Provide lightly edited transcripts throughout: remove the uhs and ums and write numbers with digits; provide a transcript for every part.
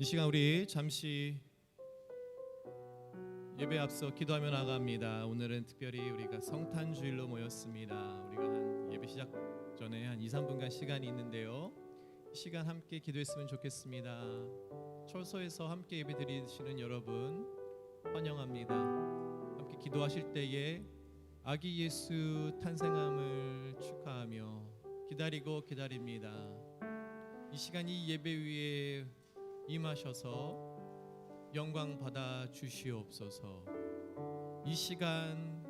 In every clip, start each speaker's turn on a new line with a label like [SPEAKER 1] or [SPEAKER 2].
[SPEAKER 1] 이 시간 우리 잠시 예배 앞서 기도하며 나갑니다. 오늘은 특별히 우리가 성탄주일로 모였습니다. 우리가 한 예배 시작 전에 한 2-3분간 시간이 있는데요. 이 시간 함께 기도했으면 좋겠습니다. 철소에서 함께 예배 드리시는 여러분 환영합니다. 함께 기도하실 때에 아기 예수 탄생함을 축하하며 기다리고 기다립니다. 이 시간 이 예배 위에 임하셔서 영광 받아 주시옵소서. 이 시간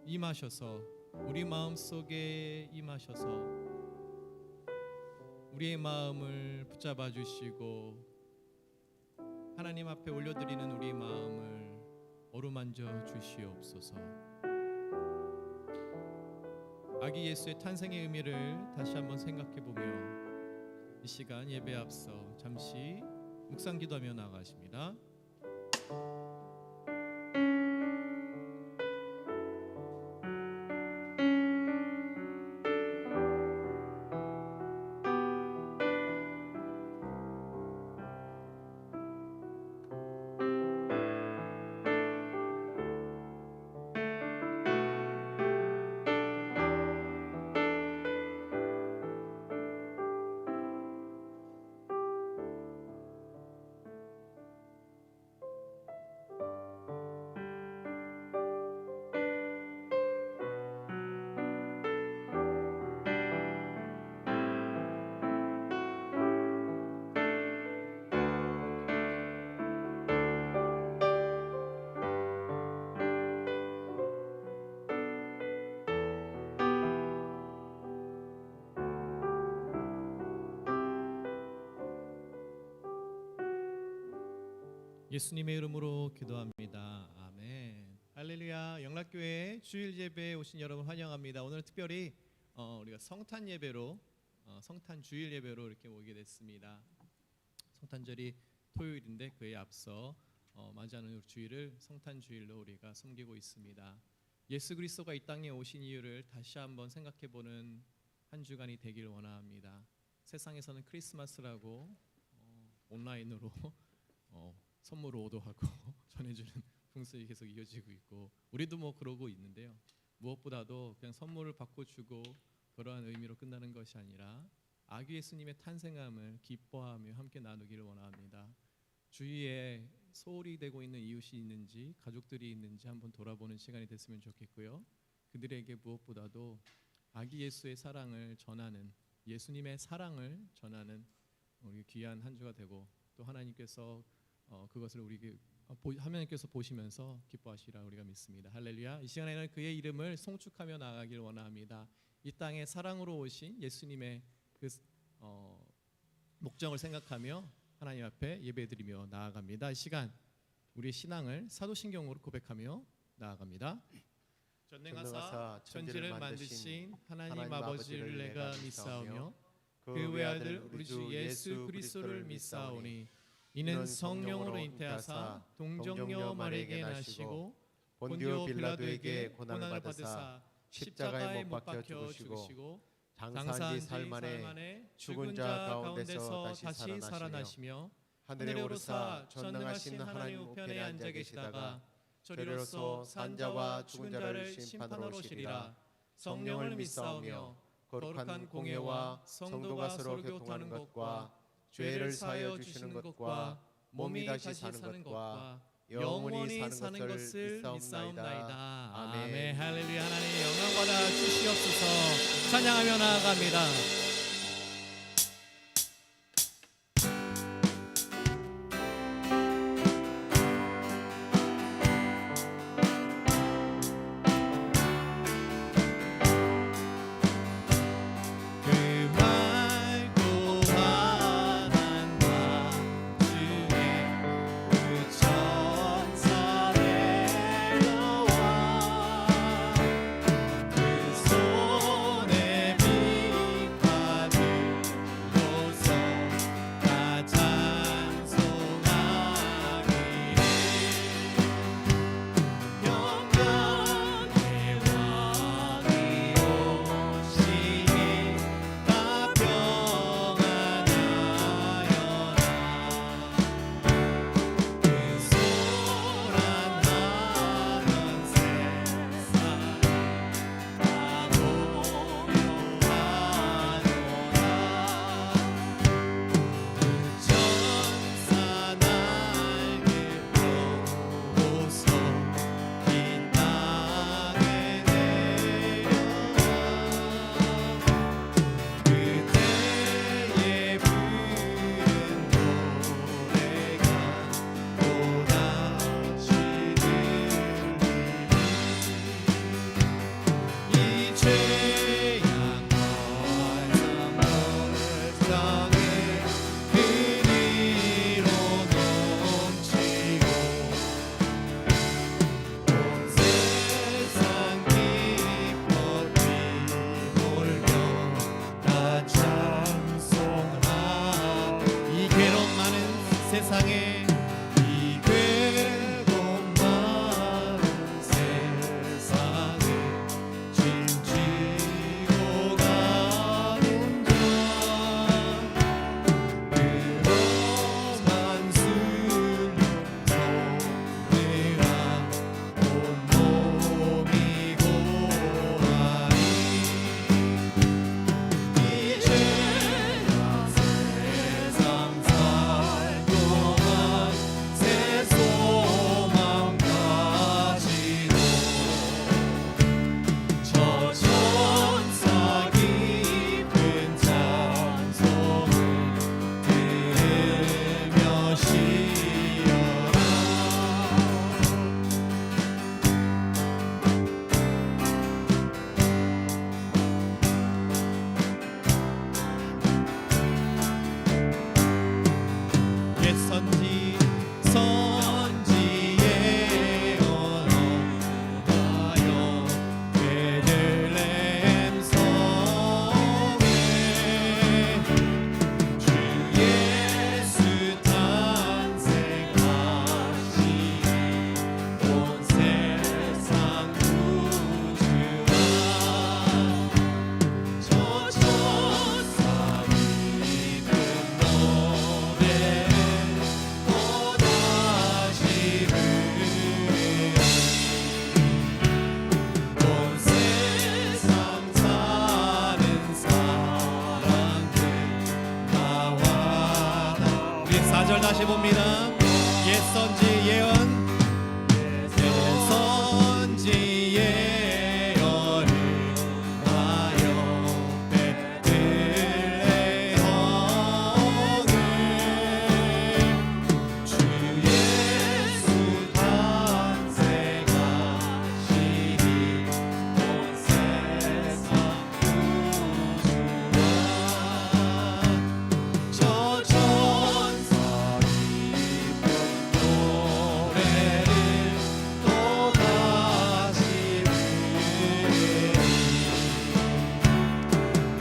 [SPEAKER 1] 임하셔서 우리 마음속에 임하셔서 우리의 마음을 붙잡아 주시고 하나님 앞에 올려드리는 우리 마음을 어루만져 주시옵소서. 아기 예수의 탄생의 의미를 다시 한번 생각해보며 이 시간 예배 앞서 잠시 묵상 기도하며 나아가십니다. 예수님의 이름으로 기도합니다. 아멘. 할렐루야. 영락교회 주일 예배에 오신 여러분 환영합니다. 오늘 특별히 우리가 성탄 예배로 성탄 주일 예배로 이렇게 모이게 됐습니다. 성탄절이 토요일인데 그에 앞서 맞이하는 주일을 성탄 주일로 우리가 섬기고 있습니다. 예수 그리스도가 이 땅에 오신 이유를 다시 한번 생각해보는 한 주간이 되길 원합니다. 세상에서는 크리스마스라고 온라인으로 선물 오도하고 전해주는 풍습이 계속 이어지고 있고 우리도 뭐 그러고 있는데요. 무엇보다도 그냥 선물을 받고 주고 그러한 의미로 끝나는 것이 아니라 아기 예수님의 탄생함을 기뻐하며 함께 나누기를 원합니다. 주위에 소홀히 되고 있는 이웃이 있는지 가족들이 있는지 한번 돌아보는 시간이 됐으면 좋겠고요. 그들에게 무엇보다도 아기 예수의 사랑을 전하는 예수님의 사랑을 전하는 우리 귀한 한 주가 되고 또 하나님께서 그것을 우리에게 하나님께서 보시면서 기뻐하시리라 우리가 믿습니다. 할렐루야. 이 시간에는 그의 이름을 송축하며 나아가길 원합니다. 이 땅에 사랑으로 오신 예수님의 그 목적을 생각하며 하나님 앞에 예배드리며 나아갑니다. 이 시간 우리의 신앙을 사도신경으로 고백하며 나아갑니다. 전능하사 천지를 만드신 하나님 아버지를 내가 믿사오며 그 외아들 우리 주 예수 그리스도를 믿사오니 이는 성령으로 잉태하사 동정녀 마리아에게 나시고 본디오 빌라도에게 고난을 받으사 십자가에 못 박혀 죽으시고 장사한 지 사흘 만에 죽은 자 가운데서 다시 살아나시며 하늘에 오르사 전능하신 하나님 우편에 앉아 계시다가 저리로서 산 자와 죽은 자를 심판하러 오시리라. 성령을 믿사오며 거룩한 공예와 성도가 서로 교통하는 것과 죄를 사하여 주시는 것과 몸이 다시 사는 것과 영원히 사는 것을 믿사옵나이다. 아멘. 할렐루야. 하나님 영광 받아 주시옵소서. 찬양하며 나아갑니다.
[SPEAKER 2] 손에 빛
[SPEAKER 1] 세상에 이 괴로운 많은 세상에 짐지고 가는 자 그러한 숨 소리라 온몸이 고하니 이제 세상 살 동안 새 소망 가지고 저 천사 깊은 찬송을 들으며 쉬어라 옛 선지의 언어하여 베들레헴 성에 주 예수 탄생하시니 온 세상 구주라 저 천사 깊은 노래를 또다시 부르리 온 세상 사는 사람들 나와 우리 4절 다시 봅니다. 옛 선지 예언 옛 선지 예언을 하여 베들레헴에 주 예수 탄생하시니 온 세상 구주라 저 천사 깊은 노래를 또다시 부르리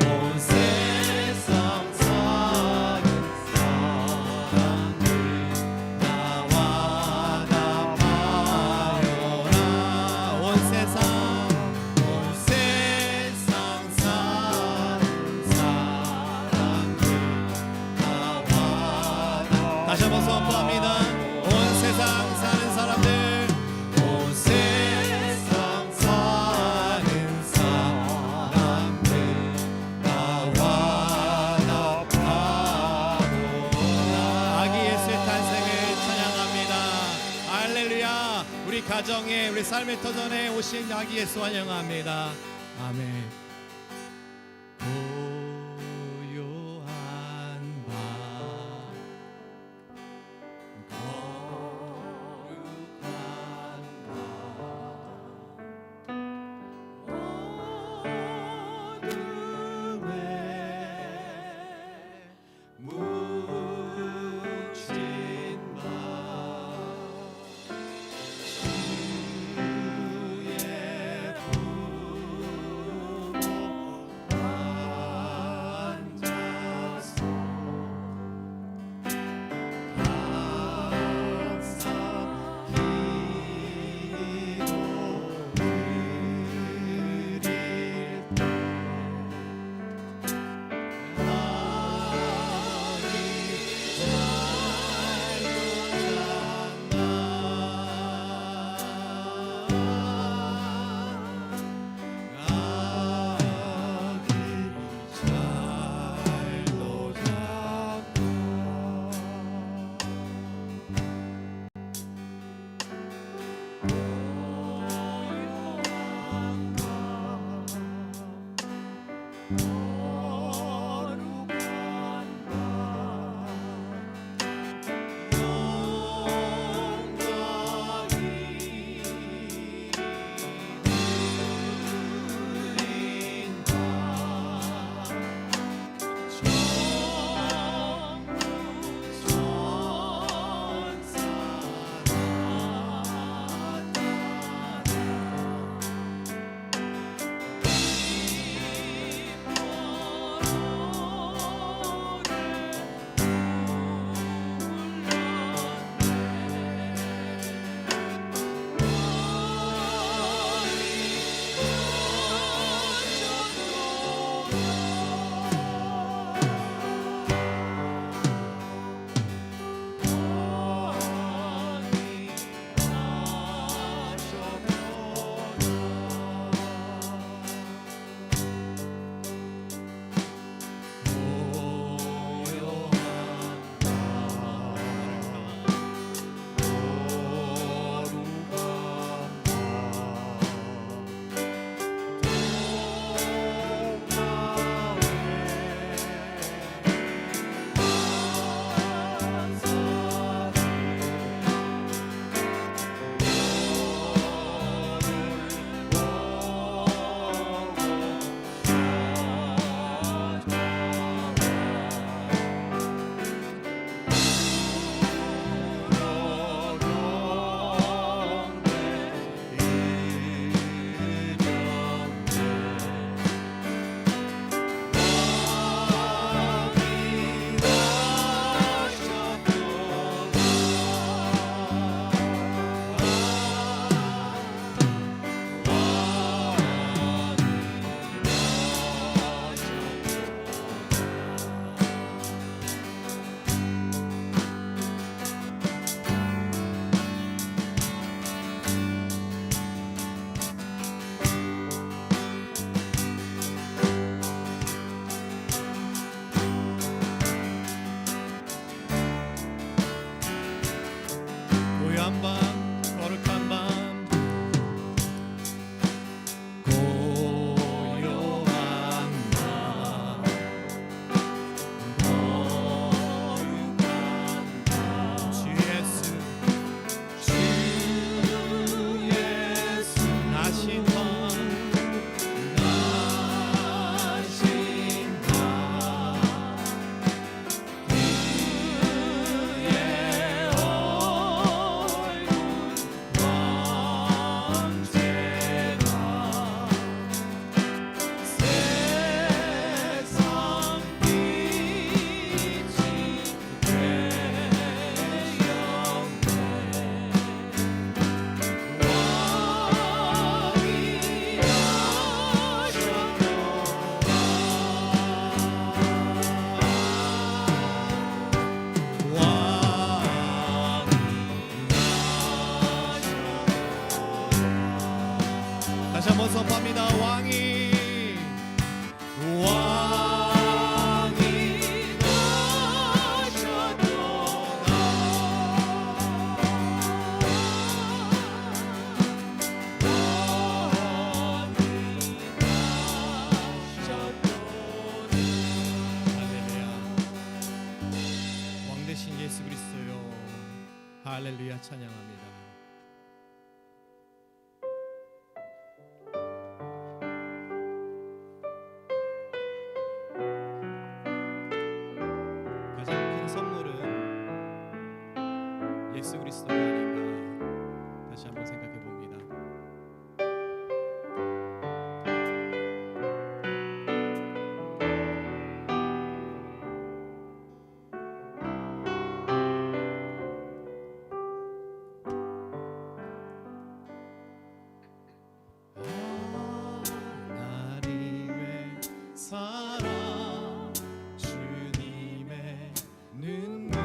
[SPEAKER 1] 온 세상 사는 사람들 나와 답하여라 온 세상 사는 사람들 나와 다시 한번 선포합니다. 온 세상 사는 사람들 온 세상 사는 사람들 나와 답하노라 아기 예수의 탄생을 찬양합니다. 할렐루야. 우리 가정에 우리 삶의 터전에 오신 아기 예수 환영합니다. 아멘. 고요한 밤 거룩한 밤 어둠에 묻힌 밤 주의 품에 되신 예수 그리스도요, 할렐루야 찬양합니다. 가장 큰 선물은 예수 그리스도가 아닌가 다시 한번 생각해 봅니다. 하나님의 사랑, 주님의 눈물,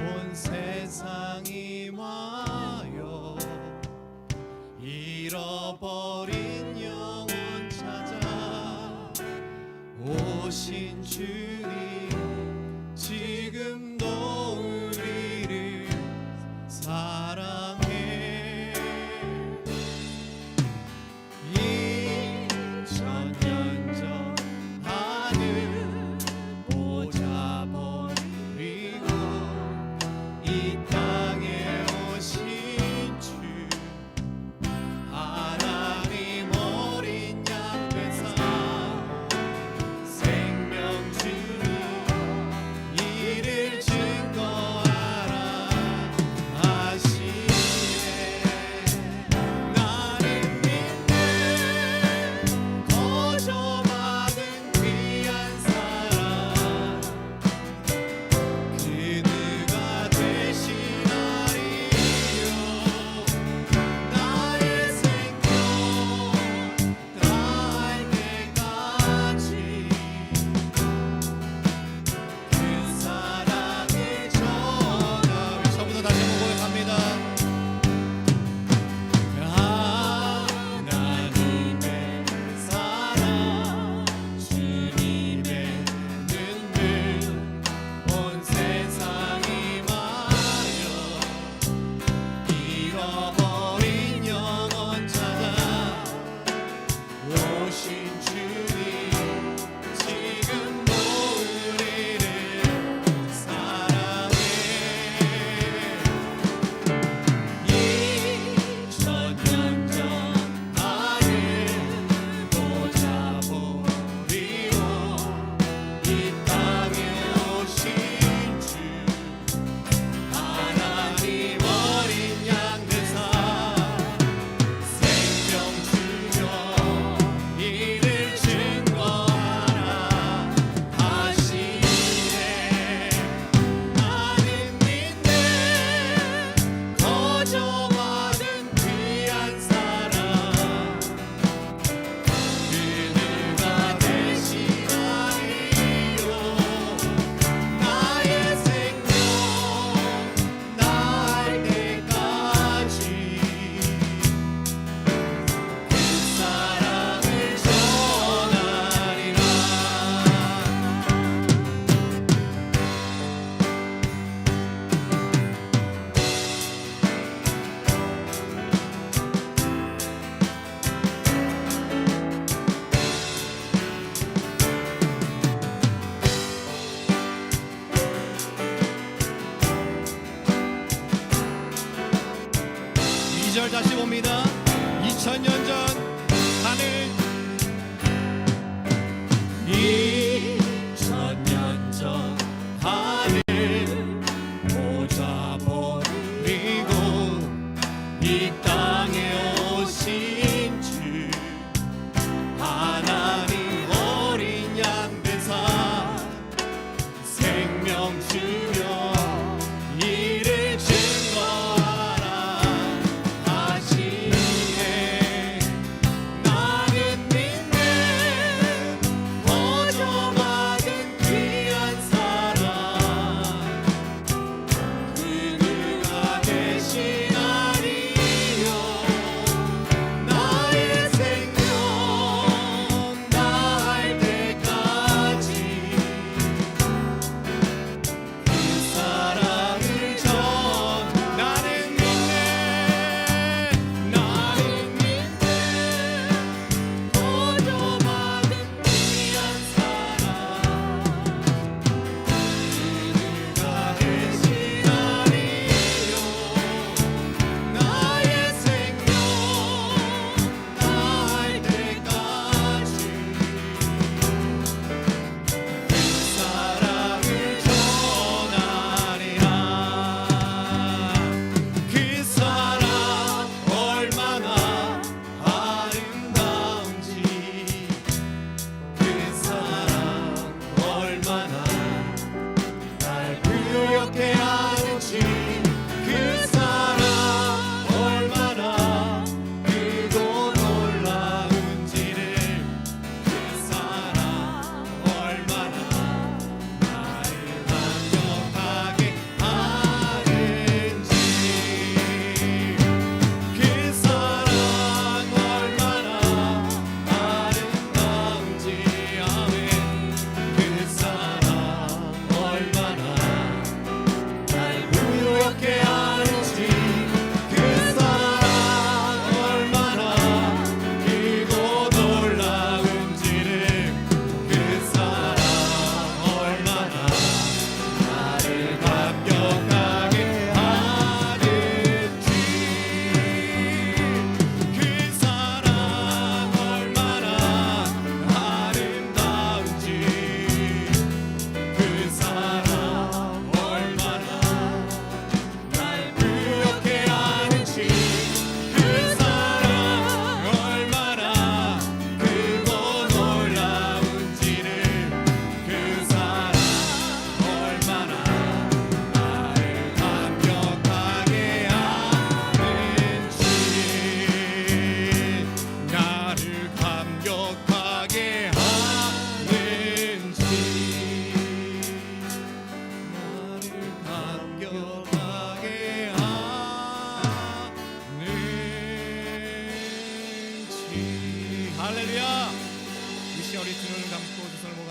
[SPEAKER 1] 온 세상이 와요. 잃어버린 영혼 찾아 오신 주님, 지금도 우리를 사랑해. 2000년 전 하늘 보좌 버리고 이 땅에 오신 주, 하나님 어린 양 되사 생명 주님, 이를 증거하라 하시네. 나는 믿네, 거저 받은 귀한 사랑, 그 누가 되시나리요. 나의 생명 다할 때까지 그 사랑을 전하. 우리 처음부터 다시 한번 고백합니다. 하나님의 사랑, 주님의 눈물, 온 세상이 마여 잃어버린 영혼 찾아 오신 주님, 지금도 우리를 사랑해. 2000년 전 하늘 보좌 버리고 이 땅에 오신 주, 하나님 어린 양 되사 생명 주며 이를 증거하라 하시네. 나는 믿네, 거저 받은 귀한 사랑, 그 누가 되시나리요. 나의 생명 다할 때까지 그 사랑을 전하리라. 이 절 다시 봅니다. 2000년 전 하늘, 2000년 전 하늘 보좌 버리고 이 땅에 오신 주, 하나님 어린 양 되사 생명 주며 이를 증거하라 하시네.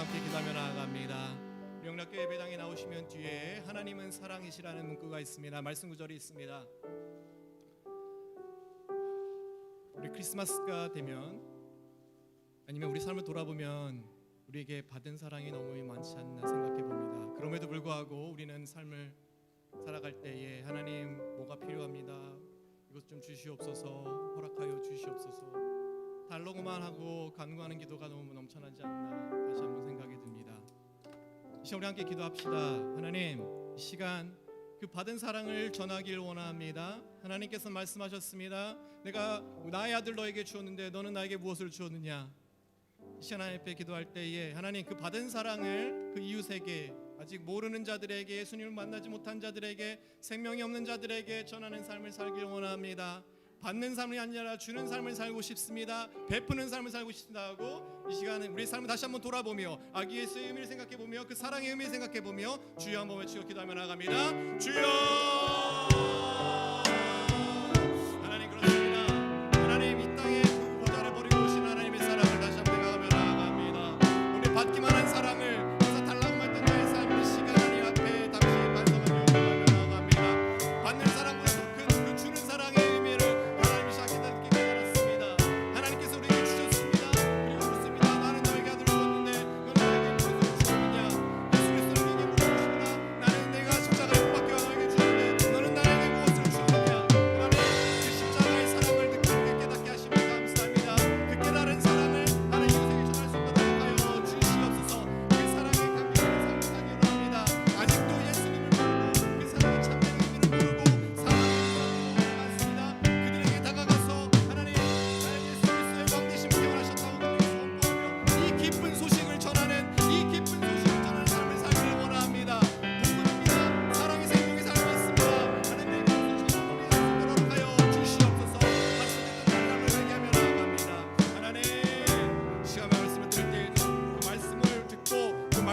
[SPEAKER 2] 함께 기도하며 나아갑니다. 영락교회 예배당에 나오시면 뒤에 하나님은 사랑이시라는 문구가 있습니다. 말씀 구절이 있습니다. 우리 크리스마스가 되면 아니면 우리 삶을 돌아보면 우리에게 받은 사랑이 너무 많지 않나 생각해 봅니다. 그럼에도 불구하고 우리는 삶을 살아갈 때에 하나님 뭐가 필요합니다. 이것 좀 주시옵소서, 허락하여 주시옵소서. 달라고만 하고 간구하는 기도가 너무 넘쳐나지 않나 다시 한번 생각이 듭니다. 이 시간 우리 함께 기도합시다. 하나님, 이 시간 그 받은 사랑을 전하길 원합니다. 하나님께서 말씀하셨습니다. 내가 나의 아들 너에게 주었는데 너는 나에게 무엇을 주었느냐. 이 시간 하나님 앞에 기도할 때에 하나님 그 받은 사랑을 그 이웃에게, 아직 모르는 자들에게, 예수님을 만나지 못한 자들에게, 생명이 없는 자들에게 전하는 삶을 살길 원합니다. 받는 삶이 아니라 주는 삶을 살고 싶습니다. 베푸는 삶을 살고 싶습니다 하고 이 시간에 우리 삶을 다시 한번 돌아보며 아기 예수의 의미를 생각해보며 그 사랑의 의미를 생각해보며 주여 한번 외치고 기도하며 나아갑니다. 주여! 하나님, 그렇습니다. 하나님, 이 땅에 그 보좌를 버리고 오신 하나님의 사랑을 다시 한번 생각하며 나아갑니다. 우리 받기만 한 사랑을, 그래서 달라고만 했던 나의 삶, 이 시간 하나님 앞에 당시 반성하며 기도하며 나아갑니다. 받는 사랑보다 더 큰 그 주는 사랑의 의미를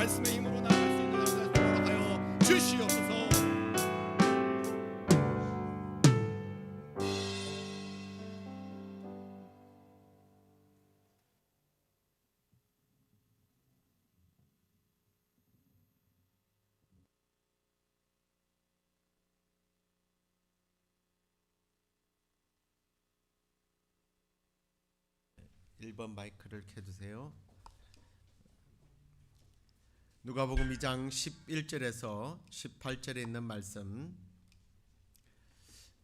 [SPEAKER 2] 말씀의 힘으로 나아갈 수 있는 날을 허락하여 주시옵소서.
[SPEAKER 3] (1번) 마이크를 켜주세요. 누가복음 2장 11절에서 18절에 있는 말씀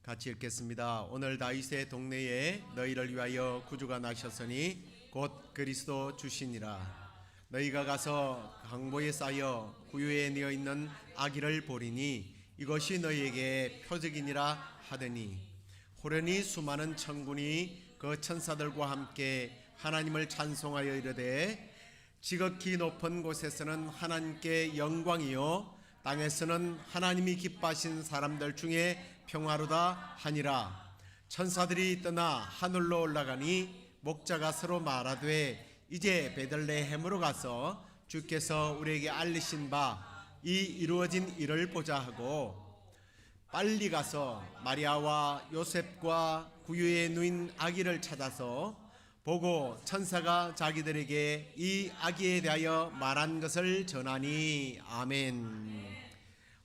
[SPEAKER 3] 같이 읽겠습니다. 오늘 다윗의 동네에 너희를 위하여 구주가 나셨으니 곧 그리스도 주시니라. 너희가 가서 강보에 쌓여 구유에 넣어 있는 아기를 보리니 이것이 너희에게 표적이니라 하더니 호련히 수많은 천군이 그 천사들과 함께 하나님을 찬송하여 이르되 지극히 높은 곳에서는 하나님께 영광이요 땅에서는 하나님이 기뻐하신 사람들 중에 평화로다 하니라. 천사들이 떠나 하늘로 올라가니 목자가 서로 말하되 이제 베들레헴으로 가서 주께서 우리에게 알리신 바 이 이루어진 일을 보자 하고 빨리 가서 마리아와 요셉과 구유에 누인 아기를 찾아서 보고 천사가 자기들에게 이 아기에 대하여 말한 것을 전하니. 아멘.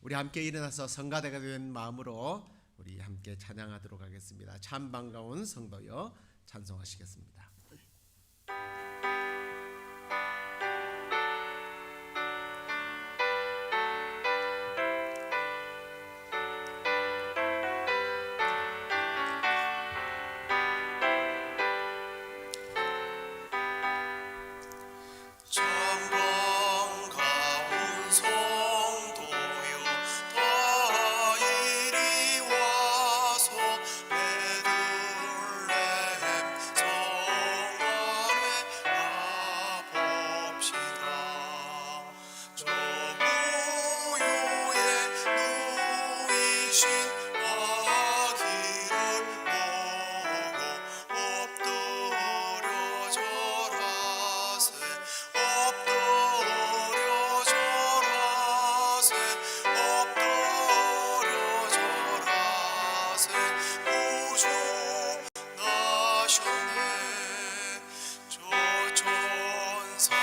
[SPEAKER 3] 우리 함께 일어나서 성가대가 된 마음으로 우리 함께 찬양하도록 하겠습니다. 참 반가운 성도여 찬송하시겠습니다.
[SPEAKER 4] 저 천사여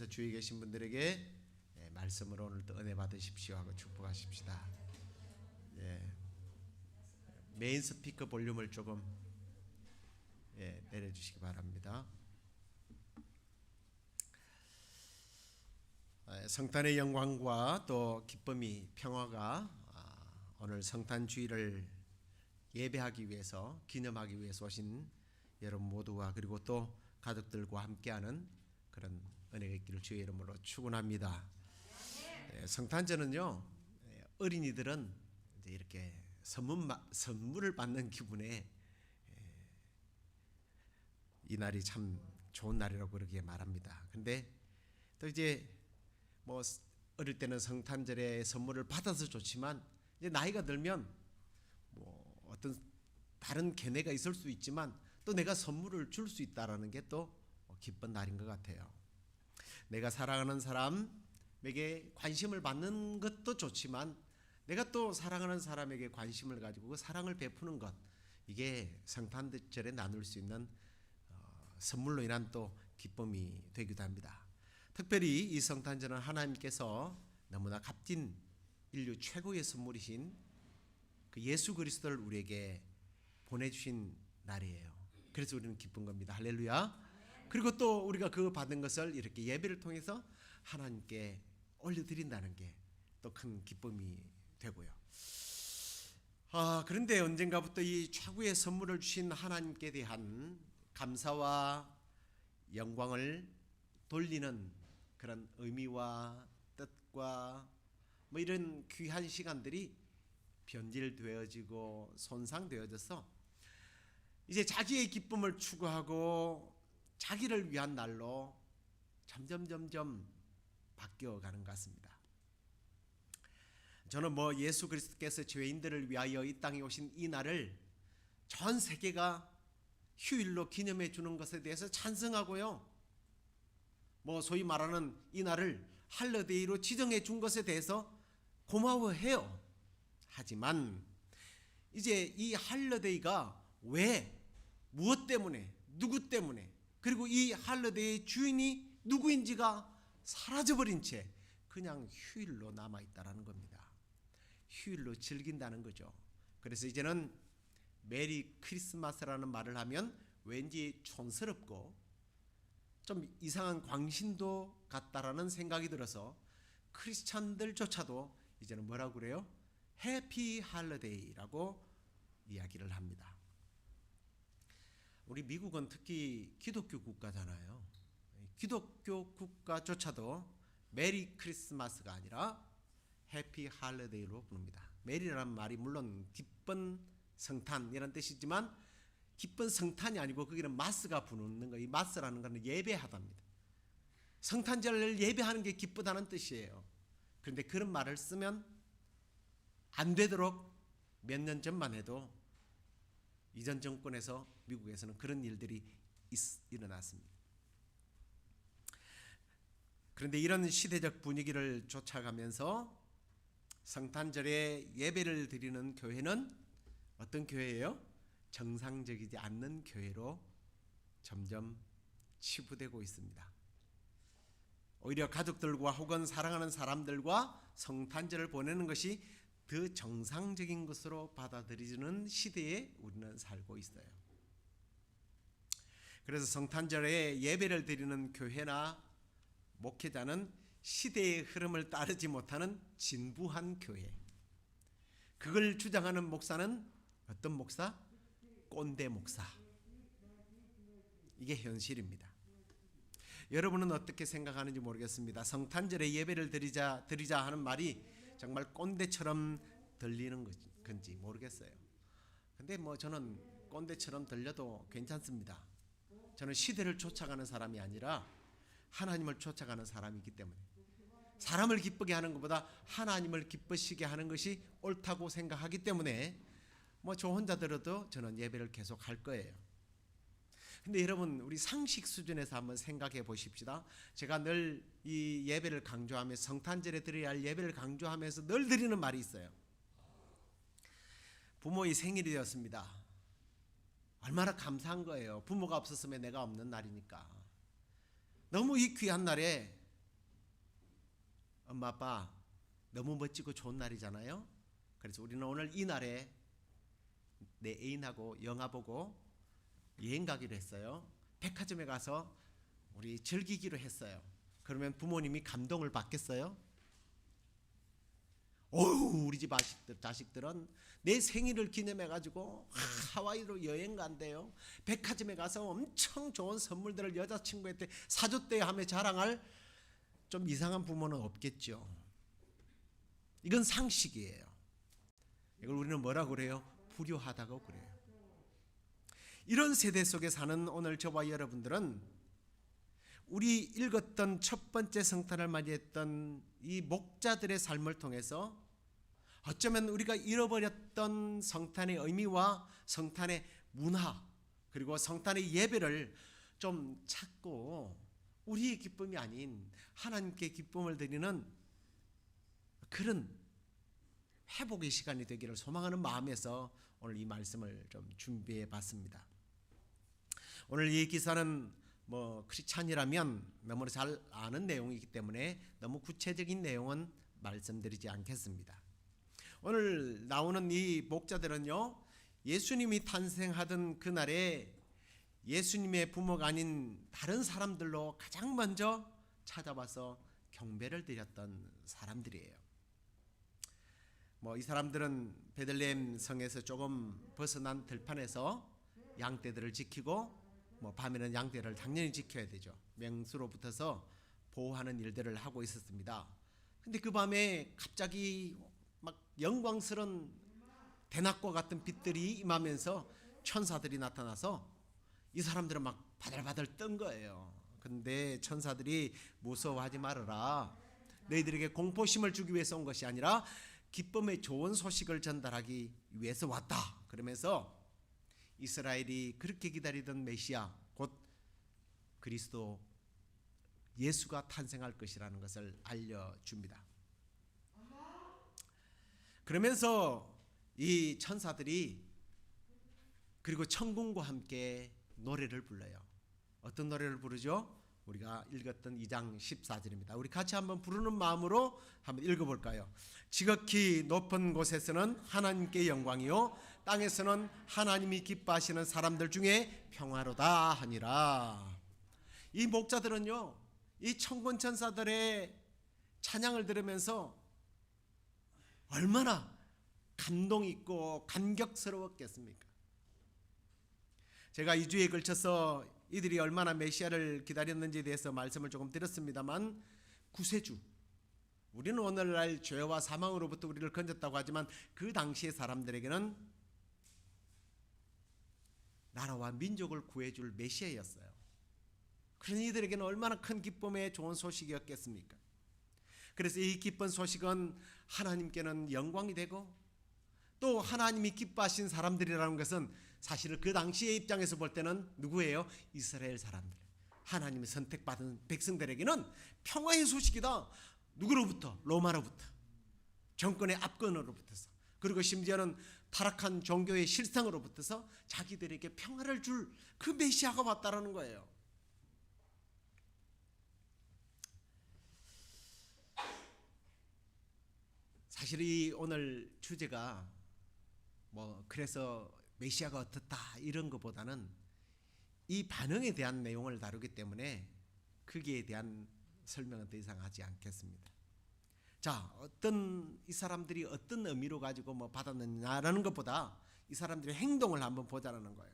[SPEAKER 3] 주변에서 주위에 계신 분들에게 말씀으로 오늘도 은혜 받으십시오 하고 축복하십시다. 메인 스피커 볼륨을 조금 내려주시기 바랍니다. 성탄의 영광과 또 기쁨이 평화가 오늘 성탄 주일을 예배하기 위해서 기념하기 위해서 오신 여러분 모두와 그리고 또 가족들과 함께하는 그런 은혜가 있기를 주의 이름으로 축원합니다. 성탄절은요, 어린이들은 이제 이렇게 선물을 받는 기분에 이 날이 참 좋은 날이라고 그렇게 말합니다. 근데 또 이제 뭐 어릴 때는 성탄절에 선물을 받아서 좋지만 이제 나이가 들면 뭐 어떤 다른 견해가 있을 수 있지만 또 내가 선물을 줄 수 있다라는 게 또 기쁜 날인 것 같아요. 내가 사랑하는 사람에게 관심을 받는 것도 좋지만 내가 또 사랑하는 사람에게 관심을 가지고 그 사랑을 베푸는 것, 이게 성탄절에 나눌 수 있는 선물로 인한 또 기쁨이 되기도 합니다. 특별히 이 성탄절은 하나님께서 너무나 값진 인류 최고의 선물이신 그 예수 그리스도를 우리에게 보내주신 날이에요. 그래서 우리는 기쁜 겁니다. 할렐루야. 그리고 또 우리가 그 받은 것을 이렇게 예배를 통해서 하나님께 올려드린다는 게 또 큰 기쁨이 되고요. 그런데 언젠가부터 이 최고의 선물을 주신 하나님께 대한 감사와 영광을 돌리는 그런 의미와 뜻과 뭐 이런 귀한 시간들이 변질되어지고 손상되어져서 이제 자기의 기쁨을 추구하고 자기를 위한 날로 점점 바뀌어가는 것 같습니다. 저는 뭐 예수 그리스도께서 죄인들을 위하여 이 땅에 오신 이 날을 전 세계가 휴일로 기념해 주는 것에 대해서 찬성하고요. 뭐 소위 말하는 이 날을 할러데이로 지정해 준 것에 대해서 고마워해요. 하지만 이제 이 할러데이가 왜, 무엇 때문에, 누구 때문에, 그리고 이 할러데이의 주인이 누구인지가 사라져버린 채 그냥 휴일로 남아있다라는 겁니다. 휴일로 즐긴다는 거죠. 그래서 이제는 메리 크리스마스라는 말을 하면 왠지 촌스럽고 좀 이상한 광신도 같다라는 생각이 들어서 크리스찬들조차도 이제는 뭐라고 그래요? 해피 할러데이라고 이야기를 합니다. 우리 미국은 특히 기독교 국가잖아요. 기독교 국가조차도 메리 크리스마스가 아니라 해피 할러데이로 부릅니다. 메리라는 말이 물론 기쁜 성탄 이런 뜻이지만 기쁜 성탄이 아니고 거기는 마스가 부르는 거, 이 마스라는 것은 예배하답니다. 성탄절을 예배하는 게 기쁘다는 뜻이에요. 그런데 그런 말을 쓰면 안 되도록 몇 년 전만 해도 이전 정권에서 미국에서는 그런 일들이 일어났습니다. 그런데 이런 시대적 분위기를 쫓아가면서 성탄절에 예배를 드리는 교회는 어떤 교회예요? 정상적이지 않는 교회로 점점 치부되고 있습니다. 오히려 가족들과 혹은 사랑하는 사람들과 성탄절을 보내는 것이 더 정상적인 것으로 받아들이는 시대에 우리는 살고 있어요. 그래서 성탄절에 예배를 드리는 교회나 목회자는 시대의 흐름을 따르지 못하는 진부한 교회, 그걸 주장하는 목사는 어떤 목사? 꼰대 목사. 이게 현실입니다. 여러분은 어떻게 생각하는지 모르겠습니다. 성탄절에 예배를 드리자 하는 말이 정말 꼰대처럼 들리는 건지 모르겠어요. 근데 뭐 저는 꼰대처럼 들려도 괜찮습니다. 저는 시대를 쫓아가는 사람이 아니라 하나님을 쫓아가는 사람이기 때문에 사람을 기쁘게 하는 것보다 하나님을 기쁘시게 하는 것이 옳다고 생각하기 때문에 뭐 저 혼자 들어도 저는 예배를 계속 할 거예요. 근데 여러분, 우리 상식 수준에서 한번 생각해 보십시다. 제가 늘 이 예배를 강조하면서, 성탄절에 드려야 할 예배를 강조하면서 늘 드리는 말이 있어요. 부모의 생일이 되었습니다. 얼마나 감사한 거예요. 부모가 없었으면 내가 없는 날이니까. 너무 이 귀한 날에 엄마 아빠 너무 멋지고 좋은 날이잖아요. 그래서 우리는 오늘 이 날에 내 애인하고 영화 보고 여행 가기로 했어요. 백화점에 가서 우리 즐기기로 했어요. 그러면 부모님이 감동을 받겠어요? 어휴, 우리 집 자식들은 내 생일을 기념해 가지고 하와이로 여행 간대요. 백화점에 가서 엄청 좋은 선물들을 여자친구한테 사줬대요 하며 자랑할 좀 이상한 부모는 없겠죠. 이건 상식이에요. 이걸 우리는 뭐라고 그래요? 불효하다고 그래요. 이런 세대 속에 사는 오늘 저와 여러분들은 우리 읽었던 첫 번째 성탄을 맞이했던 이 목자들의 삶을 통해서 어쩌면 우리가 잃어버렸던 성탄의 의미와 성탄의 문화 그리고 성탄의 예배를 좀 찾고 우리의 기쁨이 아닌 하나님께 기쁨을 드리는 그런 회복의 시간이 되기를 소망하는 마음에서 오늘 이 말씀을 좀 준비해 봤습니다. 오늘 이 기사는 크리스찬이라면 너무 잘 아는 내용이기 때문에 너무 구체적인 내용은 말씀드리지 않겠습니다. 오늘 나오는 이 목자들은요, 예수님이 탄생하던 그날에 예수님의 부모가 아닌 다른 사람들로 가장 먼저 찾아와서 경배를 드렸던 사람들이에요. 이 사람들은 베들레헴 성에서 조금 벗어난 들판에서 양떼들을 지키고 밤에는 양떼를 당연히 지켜야 되죠. 맹수로부터서 보호하는 일들을 하고 있었습니다. 근데 그 밤에 갑자기 막 영광스러운 대낮과 같은 빛들이 임하면서 천사들이 나타나서 이 사람들은 막 바들바들 뜬 거예요. 근데 천사들이 무서워하지 말아라. 너희들에게 공포심을 주기 위해서 온 것이 아니라 기쁨의 좋은 소식을 전달하기 위해서 왔다. 그러면서 이스라엘이 그렇게 기다리던 메시아 곧 그리스도 예수가 탄생할 것이라는 것을 알려줍니다. 그러면서 이 천사들이 그리고 천군과 함께 노래를 불러요. 어떤 노래를 부르죠? 우리가 읽었던 2장 14절입니다. 우리 같이 한번 부르는 마음으로 한번 읽어볼까요? 지극히 높은 곳에서는 하나님께 영광이요 땅에서는 하나님이 기뻐하시는 사람들 중에 평화로다 하니라. 이 목자들은요, 이 천군 천사들의 찬양을 들으면서 얼마나 감동 있고 감격스러웠겠습니까? 제가 2주에 걸쳐서 이들이 얼마나 메시아를 기다렸는지에 대해서 말씀을 조금 드렸습니다만, 구세주, 우리는 오늘날 죄와 사망으로부터 우리를 건졌다고 하지만 그 당시의 사람들에게는 나라와 민족을 구해줄 메시아였어요. 그러니 이들에게는 얼마나 큰 기쁨의 좋은 소식이었겠습니까? 그래서 이 기쁜 소식은 하나님께는 영광이 되고 또 하나님이 기뻐하신 사람들이라는 것은 사실은 그 당시의 입장에서 볼 때는 누구예요? 이스라엘 사람들, 하나님의 선택받은 백성들에게는 평화의 소식이다. 누구로부터? 로마로부터, 정권의 압권으로부터서, 그리고 심지어는 타락한 종교의 실상으로부터서 자기들에게 평화를 줄 그 메시아가 왔다라는 거예요. 사실 이 오늘 주제가 그래서 메시아가 어떻다 이런 것보다는 이 반응에 대한 내용을 다루기 때문에 거기에 대한 설명은 더 이상 하지 않겠습니다. 자, 이 사람들이 어떤 의미로 가지고 받았느냐라는 것보다 이 사람들의 행동을 한번 보자라는 거예요.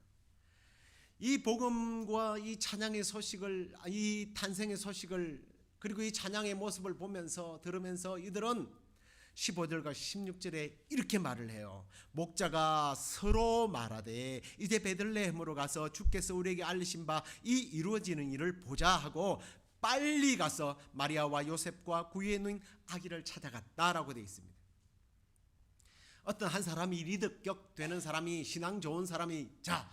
[SPEAKER 3] 이 복음과 이 찬양의 소식을, 이 탄생의 소식을, 그리고 이 찬양의 모습을 보면서 들으면서 이들은 15절과 16절에 이렇게 말을 해요. 목자가 서로 말하되 이제 베들레헴으로 가서 주께서 우리에게 알리신 바 이 이루어지는 일을 보자 하고 빨리 가서 마리아와 요셉과 구유에 놓인 아기를 찾아갔다라고 되어 있습니다. 어떤 한 사람이 리더격 되는 사람이, 신앙 좋은 사람이, 자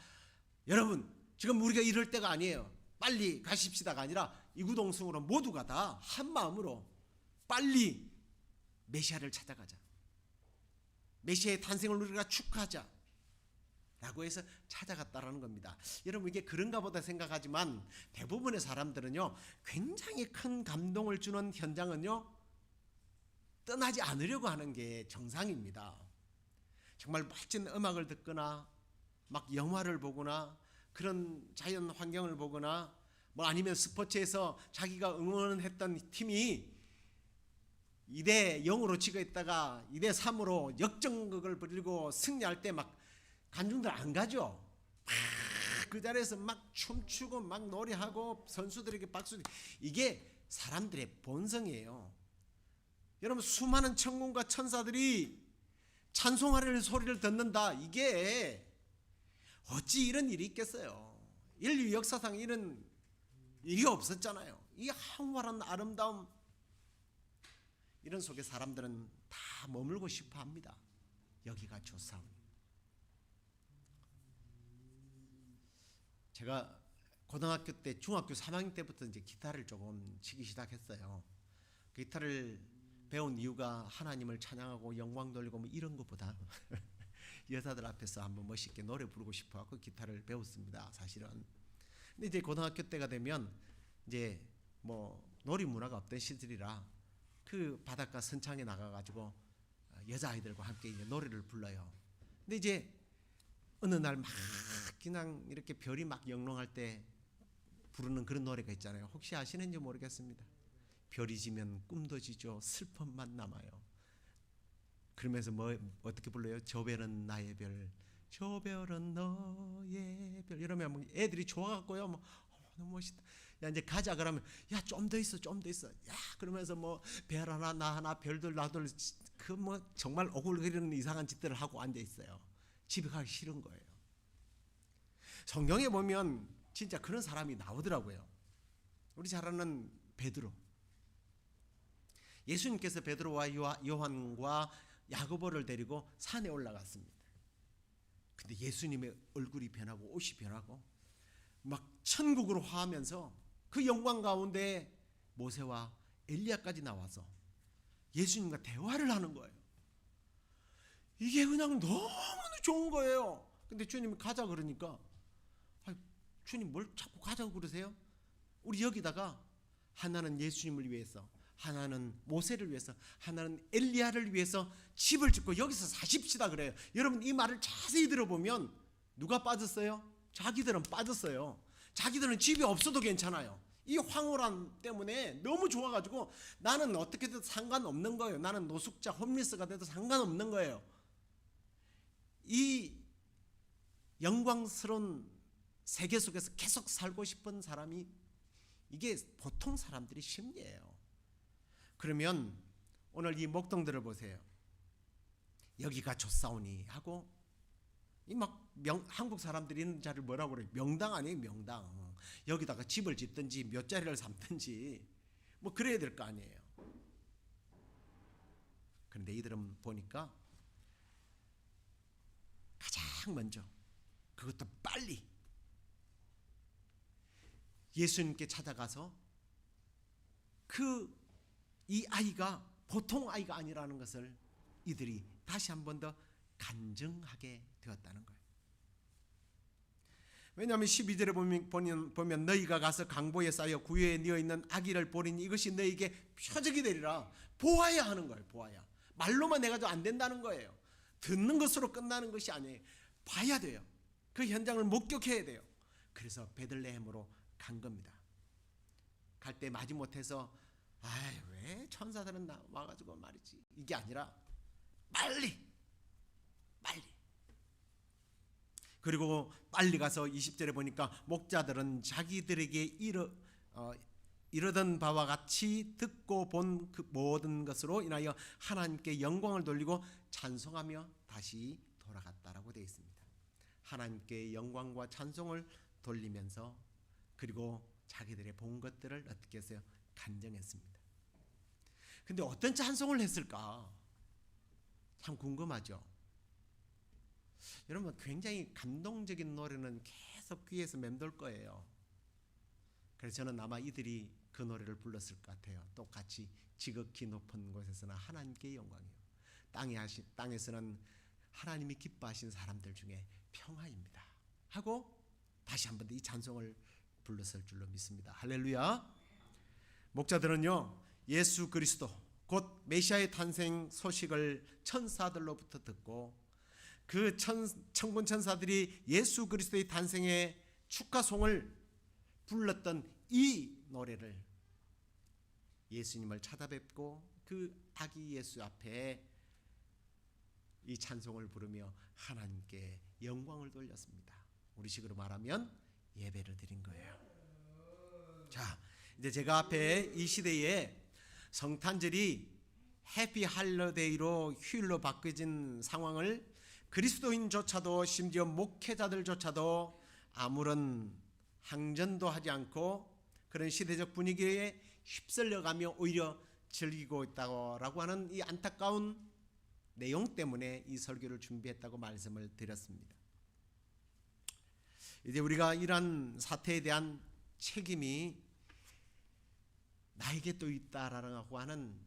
[SPEAKER 3] 여러분 지금 우리가 이럴 때가 아니에요, 빨리 가십시다가 아니라 이구동성으로 모두가 다 한 마음으로 빨리 메시아를 찾아가자, 메시아의 탄생을 우리가 축하하자 라고 해서 찾아갔다라는 겁니다. 여러분 이게 그런가 보다 생각하지만 대부분의 사람들은요, 굉장히 큰 감동을 주는 현장은요 떠나지 않으려고 하는 게 정상입니다. 정말 멋진 음악을 듣거나 막 영화를 보거나 그런 자연 환경을 보거나 뭐 아니면 스포츠에서 자기가 응원했던 팀이 2대 0으로 지고 있다가 2대 3으로 역전극을 벌이고 승리할 때 막 관중들 안 가죠. 그 자리에서 막 춤추고 막 노래하고 선수들에게 박수. 이게 사람들의 본성이에요. 여러분, 수많은 천군과 천사들이 찬송하려는 소리를 듣는다. 이게 어찌 이런 일이 있겠어요. 인류 역사상 이런 일이 없었잖아요. 이 황홀한 아름다움, 이런 속에 사람들은 다 머물고 싶어 합니다. 여기가 좋사오니. 제가 고등학교 때, 중학교 3학년 때부터 이제 기타를 조금 치기 시작했어요. 기타를 배운 이유가 하나님을 찬양하고 영광 돌리고 뭐 이런 것보다 여자들 앞에서 한번 멋있게 노래 부르고 싶어서 기타를 배웠습니다. 사실은. 근데 이제 고등학교 때가 되면 이제 뭐 놀이 문화가 없던 시절이라 그 바닷가 선창에 나가가지고 여자아이들과 함께 이제 노래를 불러요. 근데 이제 어느 날 막 그냥 이렇게 별이 막 영롱할 때 부르는 그런 노래가 있잖아요. 혹시 아시는지 모르겠습니다. 별이 지면 꿈도 지죠. 슬픔만 남아요. 그러면서 뭐 어떻게 불러요? 저 별은 나의 별, 저 별은 너의 별. 이러면 뭐 애들이 좋아갖고요. 뭐 너무 멋있다. 야 이제 가자 그러면 야 좀 더 있어, 좀 더 있어. 야 그러면서 뭐 별 하나 나 하나 별들 나들 그 뭐 정말 오글거리는 이상한 짓들을 하고 앉아 있어요. 집에 가기 싫은 거예요. 성경에 보면 진짜 그런 사람이 나오더라고요. 우리 잘 아는 베드로. 예수님께서 베드로와 요한과 야고보를 데리고 산에 올라갔습니다. 근데 예수님의 얼굴이 변하고 옷이 변하고 막 천국으로 화하면서 그 영광 가운데 모세와 엘리야까지 나와서 예수님과 대화를 하는 거예요. 이게 그냥 너무 좋은 거예요. 근데 주님이 가자 그러니까 주님 뭘 자꾸 가자고 그러세요? 우리 여기다가 하나는 예수님을 위해서, 하나는 모세를 위해서, 하나는 엘리야를 위해서 집을 짓고 여기서 사십시다 그래요. 여러분 이 말을 자세히 들어보면 누가 빠졌어요? 자기들은 빠졌어요. 자기들은 집이 없어도 괜찮아요. 이 황홀함 때문에 너무 좋아가지고 나는 어떻게 돼도 상관없는 거예요. 나는 노숙자 홈리스가 돼도 상관없는 거예요. 이 영광스러운 세계 속에서 계속 살고 싶은 사람이, 이게 보통 사람들의 심리예요. 그러면 오늘 이 목동들을 보세요. 여기가 좋사오니 하고 이 막 한국 사람들이 있는 자리를 뭐라고 그래요? 명당 아니에요, 명당. 여기다가 집을 짓든지 몇 자리를 삼든지 뭐 그래야 될 거 아니에요. 그런데 이들은 보니까 가장 먼저, 그것도 빨리 예수님께 찾아가서 이 아이가 보통 아이가 아니라는 것을 이들이 다시 한 번 더 간증하게 되었다는 거예요. 왜냐하면 12절에 보면 너희가 가서 강보에 쌓여 구유에 뉘어 있는 아기를 보리니 이것이 너희에게 표적이 되리라. 보아야 하는 거예요. 보아야. 말로만 해가지고 안 된다는 거예요. 듣는 것으로 끝나는 것이 아니에요. 봐야 돼요. 그 현장을 목격해야 돼요. 그래서 베들레헴으로 간 겁니다. 갈 때 마지못해서 왜 천사들은 와가지고 말이지, 이게 아니라 빨리 그리고 빨리 가서 20절에 보니까 목자들은 자기들에게 이르던 바와 같이 듣고 본 그 모든 것으로 인하여 하나님께 영광을 돌리고 찬송하며 다시 돌아갔다라고 되어 있습니다. 하나님께 영광과 찬송을 돌리면서 그리고 자기들의 본 것들을 어떻게 했어요? 간증했습니다. 근데 어떤 찬송을 했을까? 참 궁금하죠. 여러분 굉장히 감동적인 노래는 계속 귀에서 맴돌 거예요. 그래서 저는 아마 이들이 그 노래를 불렀을 것 같아요. 똑같이 지극히 높은 곳에서는 하나님께 영광이요, 땅에서는 하나님이 기뻐하신 사람들 중에 평화입니다 하고 다시 한 번 더 이 찬송을 불렀을 줄로 믿습니다. 할렐루야. 목자들은요 예수 그리스도 곧 메시아의 탄생 소식을 천사들로부터 듣고 그 천군 천사들이 예수 그리스도의 탄생의 축하송을 불렀던 이 노래를 예수님을 찾아뵙고 그 아기 예수 앞에 이 찬송을 부르며 하나님께 영광을 돌렸습니다. 우리식으로 말하면 예배를 드린 거예요. 자, 이제 제가 앞에 이 시대에 성탄절이 해피 할러데이로 휴일로 바뀌어진 상황을 그리스도인조차도 심지어 목회자들조차도 아무런 항전도 하지 않고 그런 시대적 분위기에 휩쓸려가며 오히려 즐기고 있다고 하는 이 안타까운 내용 때문에 이 설교를 준비했다고 말씀을 드렸습니다. 이제 우리가 이러한 사태에 대한 책임이 나에게 또 있다라고 하는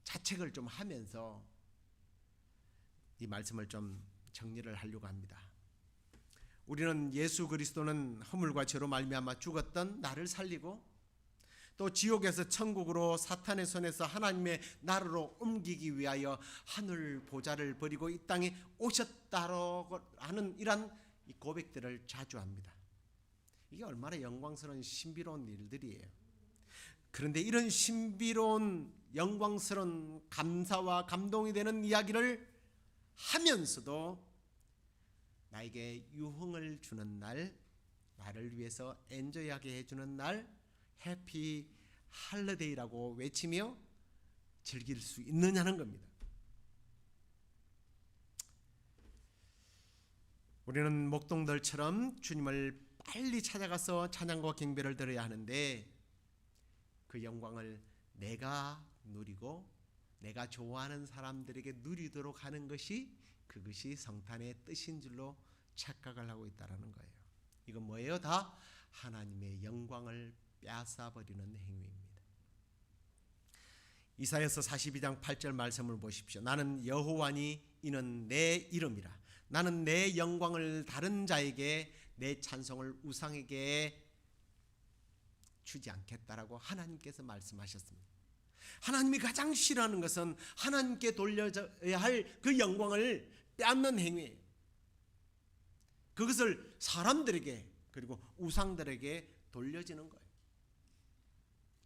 [SPEAKER 3] 자책을 좀 하면서 이 말씀을 좀 정리를 하려고 합니다. 우리는 예수 그리스도는 허물과 죄로 말미암아 죽었던 나를 살리고 또 지옥에서 천국으로 사탄의 손에서 하나님의 나라로 옮기기 위하여 하늘 보좌를 버리고 이 땅에 오셨다고 하는 이런 고백들을 자주 합니다. 이게 얼마나 영광스러운 신비로운 일들이에요. 그런데 이런 신비로운 영광스러운 감사와 감동이 되는 이야기를 하면서도 나에게 유흥을 주는 날, 나를 위해서 엔조이하게 해주는 날, 해피 할러데이라고 외치며 즐길 수 있느냐는 겁니다. 우리는 목동들처럼 주님을 빨리 찾아가서 찬양과 경배를 드려야 하는데 그 영광을 내가 누리고 내가 좋아하는 사람들에게 누리도록 하는 것이 그것이 성탄의 뜻인 줄로 착각을 하고 있다는 거예요. 이건 뭐예요? 다 하나님의 영광을 빼앗아버리는 행위입니다. 이사야서 42장 8절 말씀을 보십시오. 나는 여호와니 이는 내 이름이라. 나는 내 영광을 다른 자에게 내 찬송을 우상에게 주지 않겠다라고 하나님께서 말씀하셨습니다. 하나님이 가장 싫어하는 것은 하나님께 돌려져야 할 그 영광을 빼앗는 행위예요. 그것을 사람들에게 그리고 우상들에게 돌려지는 거예요.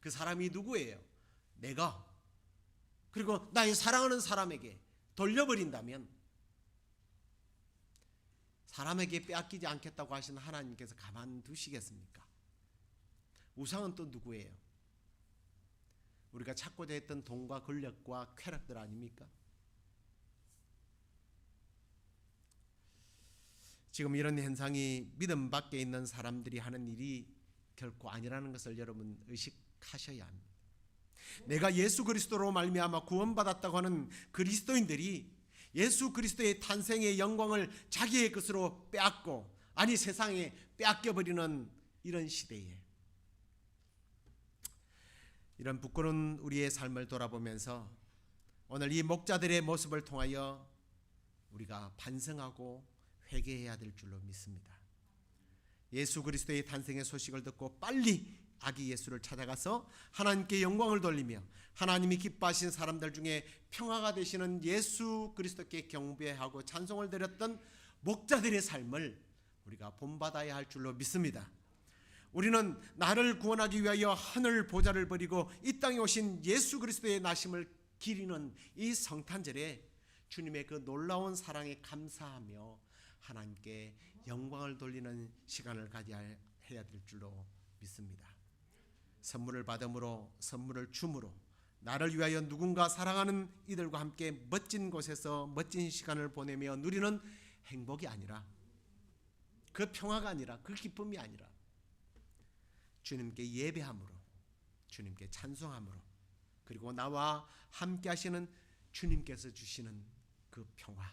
[SPEAKER 3] 그 사람이 누구예요? 내가 그리고 나의 사랑하는 사람에게 돌려버린다면 사람에게 빼앗기지 않겠다고 하신 하나님께서 가만두시겠습니까? 우상은 또 누구예요? 우리가 찾고자 했던 돈과 권력과 쾌락들 아닙니까? 지금 이런 현상이 믿음 밖에 있는 사람들이 하는 일이 결코 아니라는 것을 여러분 의식하셔야 합니다. 내가 예수 그리스도로 말미암아 구원받았다고 하는 그리스도인들이 예수 그리스도의 탄생의 영광을 자기의 것으로 빼앗고 아니 세상에 빼앗겨버리는 이런 시대에 이런 부끄러운 우리의 삶을 돌아보면서 오늘 이 목자들의 모습을 통하여 우리가 반성하고 회개해야 될 줄로 믿습니다. 예수 그리스도의 탄생의 소식을 듣고 빨리 아기 예수를 찾아가서 하나님께 영광을 돌리며 하나님이 기뻐하신 사람들 중에 평화가 되시는 예수 그리스도께 경배하고 찬송을 드렸던 목자들의 삶을 우리가 본받아야 할 줄로 믿습니다. 우리는 나를 구원하기 위하여 하늘 보좌를 버리고 이 땅에 오신 예수 그리스도의 나심을 기리는 이 성탄절에 주님의 그 놀라운 사랑에 감사하며 하나님께 영광을 돌리는 시간을 가져야 해야 될 줄로 믿습니다. 선물을 받음으로 선물을 줌으로 나를 위하여 누군가 사랑하는 이들과 함께 멋진 곳에서 멋진 시간을 보내며 누리는 행복이 아니라 그 평화가 아니라 그 기쁨이 아니라 주님께 예배함으로 주님께 찬송함으로 그리고 나와 함께 하시는 주님께서 주시는 그 평화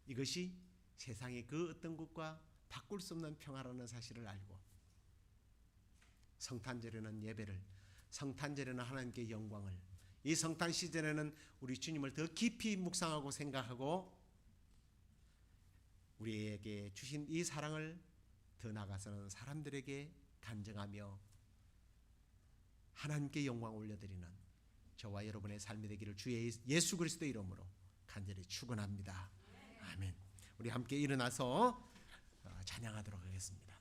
[SPEAKER 3] 이것이 세상의 그 어떤 것과 바꿀 수 없는 평화라는 사실을 알고 성탄절에는 예배를 성탄절에는 하나님께 영광을 이 성탄 시즌에는 우리 주님을 더 깊이 묵상하고 생각하고 우리에게 주신 이 사랑을 더 나아가서는 사람들에게 간증하며 하나님께 영광 올려드리는 저와 여러분의 삶이 되기를 주의 예수 그리스도의 이름으로 간절히 축원합니다. 아멘. 우리 함께 일어나서 찬양하도록 하겠습니다.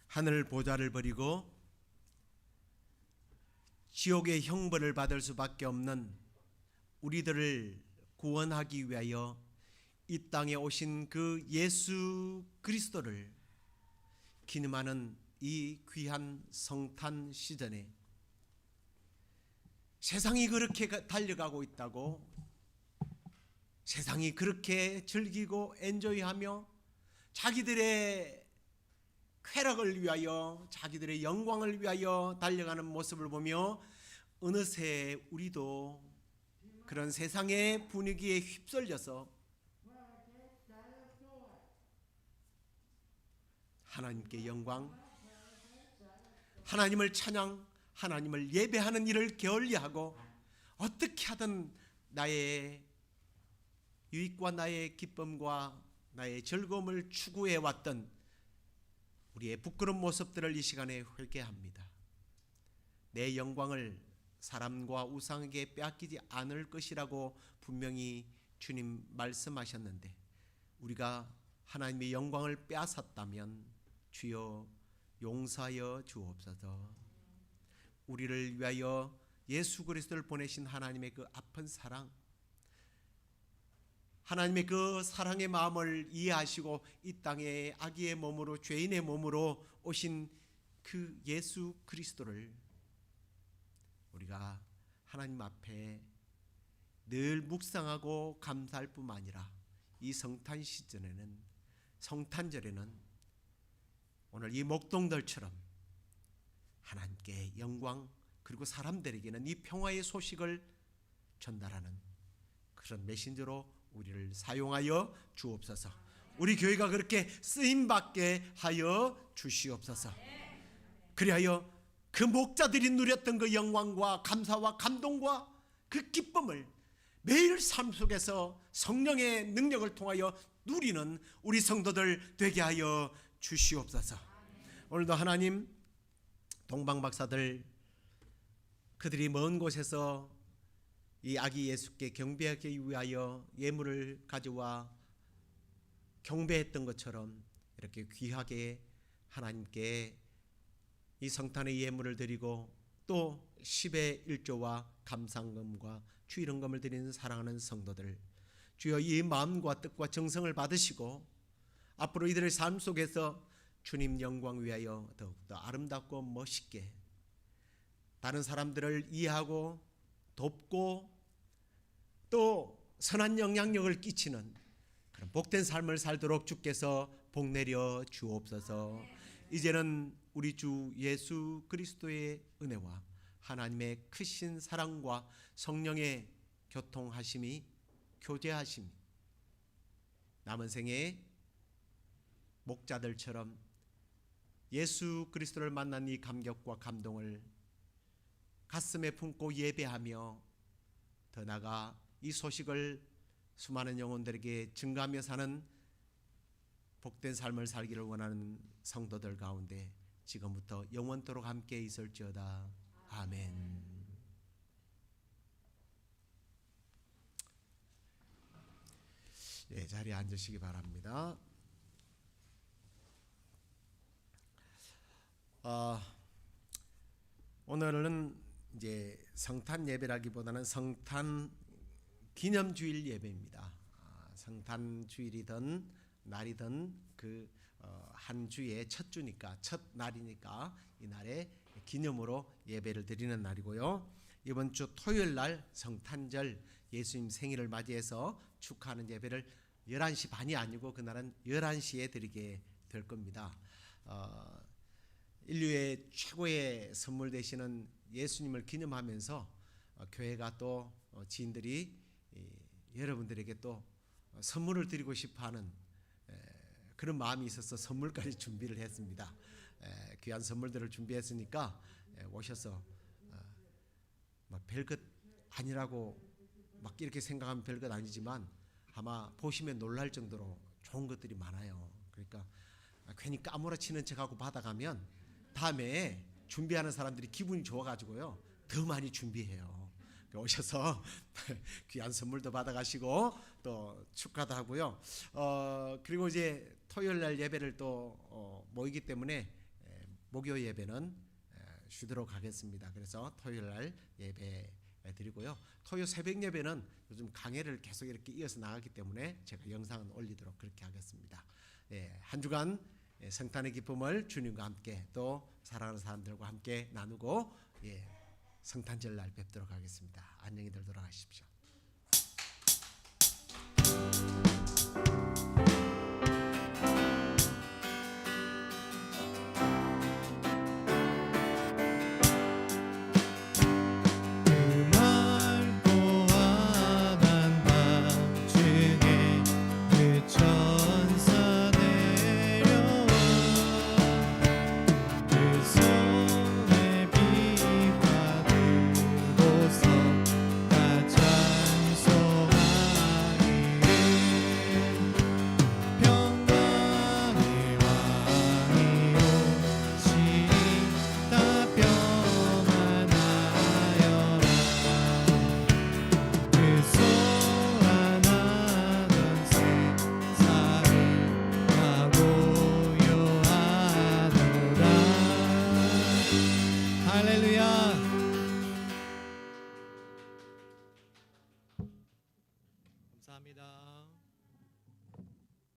[SPEAKER 3] 하늘 보좌를 버리고 지옥의 형벌을 받을 수밖에 없는 우리들을 구원하기 위하여 이 땅에 오신 그 예수 그리스도를 기념하는 이 귀한 성탄 시즌에 세상이 그렇게 달려가고 있다고, 세상이 그렇게 즐기고 엔조이하며 자기들의 쾌락을 위하여, 자기들의 영광을 위하여 달려가는 모습을 보며 어느새 우리도 그런 세상의 분위기에 휩쓸려서 하나님께 영광, 하나님을 찬양, 하나님을 예배하는 일을 게을리하고 어떻게 하든 나의 유익과 나의 기쁨과 나의 즐거움을 추구해 왔던 우리의 부끄러운 모습들을 이 시간에 회개합니다. 내 영광을 사람과 우상에게 빼앗기지 않을 것이라고 분명히 주님 말씀하셨는데, 우리가 하나님의 영광을 빼앗았다면 주여 용서하여 주옵소서. 우리를 위하여 예수 그리스도를 보내신 하나님의 그 아픈 사랑, 하나님의 그 사랑의 마음을 이해하시고 이 땅에 아기의 몸으로, 죄인의 몸으로 오신 그 예수 그리스도를 우리가 하나님 앞에 늘 묵상하고 감사할 뿐만 아니라 이 성탄 시즌에는, 성탄절에는 오늘 이 목동들처럼 하나님께 영광, 그리고 사람들에게는 이 평화의 소식을 전달하는 그런 메신저로 우리를 사용하여 주옵소서. 우리 교회가 그렇게 쓰임받게 하여 주시옵소서. 그리하여 그 목자들이 누렸던 그 영광과 감사와 감동과 그 기쁨을 매일 삶 속에서 성령의 능력을 통하여 누리는 우리 성도들 되게 하여 주시옵소서. 오늘도 하나님, 동방 박사들 그들이 먼 곳에서 이 아기 예수께 경배하기 위하여 예물을 가져와 경배했던 것처럼 이렇게 귀하게 하나님께 이 성탄의 예물을 드리고 또 10의 1조와 감상금과 주일헌금을 드리는 사랑하는 성도들, 주여 이 마음과 뜻과 정성을 받으시고 앞으로 이들의 삶 속에서 주님 영광 위하여 더욱더 아름답고 멋있게 다른 사람들을 이해하고 돕고 또 선한 영향력을 끼치는 그런 복된 삶을 살도록 주께서 복내려 주옵소서. 이제는 우리 주 예수 그리스도의 은혜와 하나님의 크신 사랑과 성령의 교통하심이 교제하심이 남은 생에 목자들처럼 예수 그리스도를 만난 이 감격과 감동을 가슴에 품고 예배하며 더 나아가 이 소식을 수많은 영혼들에게 증가하며 사는 복된 삶을 살기를 원하는 성도들 가운데 지금부터 영원토록 함께 있을지어다. 아멘. 예, 자리에 앉으시기 바랍니다. 오늘은 이제 성탄 예배라기보다는 성탄 기념주일 예배입니다. 성탄 주일이든 날이든 그 한 주의 첫 주니까 첫 날이니까 이 날에 기념으로 예배를 드리는 날이고요. 이번 주 토요일 날 성탄절 예수님 생일을 맞이해서 축하하는 예배를 11시 반이 아니고 그날은 11시에 드리게 될 겁니다. 인류의 최고의 선물 되시는 예수님을 기념하면서 교회가 또 지인들이 여러분들에게 또 선물을 드리고 싶어하는 그런 마음이 있어서 선물까지 준비를 했습니다. 귀한 선물들을 준비했으니까 오셔서 막 별것 아니라고 막 이렇게 생각하면 별것 아니지만 아마 보시면 놀랄 정도로 좋은 것들이 많아요. 그러니까 괜히 까무러치는 척하고 받아가면 다음에 준비하는 사람들이 기분이 좋아가지고요 더 많이 준비해요. 오셔서 귀한 선물도 받아가시고 또 축하도 하고요. 그리고 이제 토요일 날 예배를 또 모이기 때문에 목요 예배는 쉬도록 하겠습니다. 그래서 토요일 날 예배 드리고요. 토요 새벽 예배는 요즘 강해를 계속 이렇게 이어서 나가기 때문에 제가 영상은 올리도록 그렇게 하겠습니다. 한 주간 성탄의 기쁨을 주님과 함께 또 사랑하는 사람들과 함께 나누고 성탄절 날 뵙도록 하겠습니다. 안녕히들 돌아가십시오.